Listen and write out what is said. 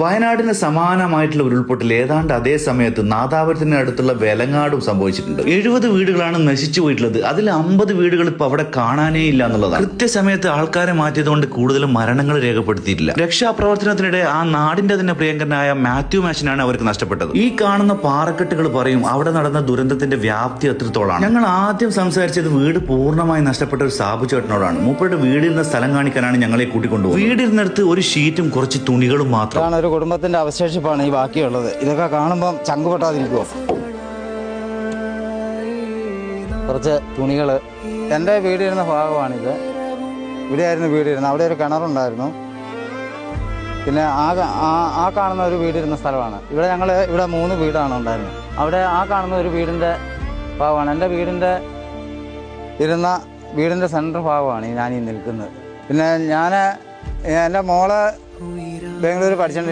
വയനാടിന് സമാനമായിട്ടുള്ള ഉരുൾപൊട്ടൽ ഏതാണ്ട് അതേ സമയത്ത് നാദാപുരത്തിന് അടുത്തുള്ള വെലങ്ങാടും സംഭവിച്ചിട്ടുണ്ട്. 70 വീടുകളാണ് നശിച്ചു പോയിട്ടുള്ളത്. അതിൽ 50 വീടുകൾ ഇപ്പൊ അവിടെ കാണാനേ ഇല്ല എന്നുള്ളതാണ്. കൃത്യസമയത്ത് ആൾക്കാരെ മാറ്റിയതുകൊണ്ട് കൂടുതലും മരണങ്ങൾ രേഖപ്പെടുത്തിയിട്ടില്ല. രക്ഷാപ്രവർത്തനത്തിനിടെ ആ നാടിന്റെ തന്നെ പ്രിയങ്കരനായ മാത്യു മാഷിനാണ് അവർക്ക് നഷ്ടപ്പെട്ടത്. ഈ കാണുന്ന പാറക്കെട്ടുകൾ പറയും അവിടെ നടന്ന ദുരന്തത്തിന്റെ വ്യാപ്തി എത്രത്തോളാണ്. ഞങ്ങൾ ആദ്യം സംസാരിച്ചത് വീട് പൂർണ്ണമായി നഷ്ടപ്പെട്ട ഒരു സാബു ചേട്ടനോടാണ്. മൂപ്പരുടെ വീടിരുന്ന സ്ഥലം കാണിക്കാനാണ് ഞങ്ങളെ കൂട്ടിക്കൊണ്ടുപോകുന്നത്. വീടിരുന്നിടത്ത് ഒരു ഷീറ്റും കുറച്ച് തുണികളും മാത്രം. ഒരു കുടുംബത്തിന്റെ അവശേഷിപ്പാണ് ഈ ബാക്കിയുള്ളത്. ഇതൊക്കെ കാണുമ്പോൾ ചങ്ക് പൊട്ടാതിരിക്കുമോ. കുറച്ച് തുണികള്. എൻ്റെ വീടിരുന്ന ഭാഗമാണിത്. ഇവിടെയായിരുന്നു വീടിരുന്നത്. അവിടെ ഒരു കിണറുണ്ടായിരുന്നു. പിന്നെ ആ കാണുന്ന ഒരു വീടിരുന്ന സ്ഥലമാണ്. ഇവിടെ 3 വീടാണ് ഉണ്ടായിരുന്നത്. അവിടെ ആ കാണുന്ന ഒരു വീടിൻ്റെ ഭാഗമാണ്. എൻ്റെ വീടിൻ്റെ സെൻറ്റർ ഭാഗമാണ് ഞാൻ ഈ നിൽക്കുന്നത്. പിന്നെ എൻ്റെ മോള് ബാംഗ്ലൂർ പഠിച്ചുകൊണ്ട്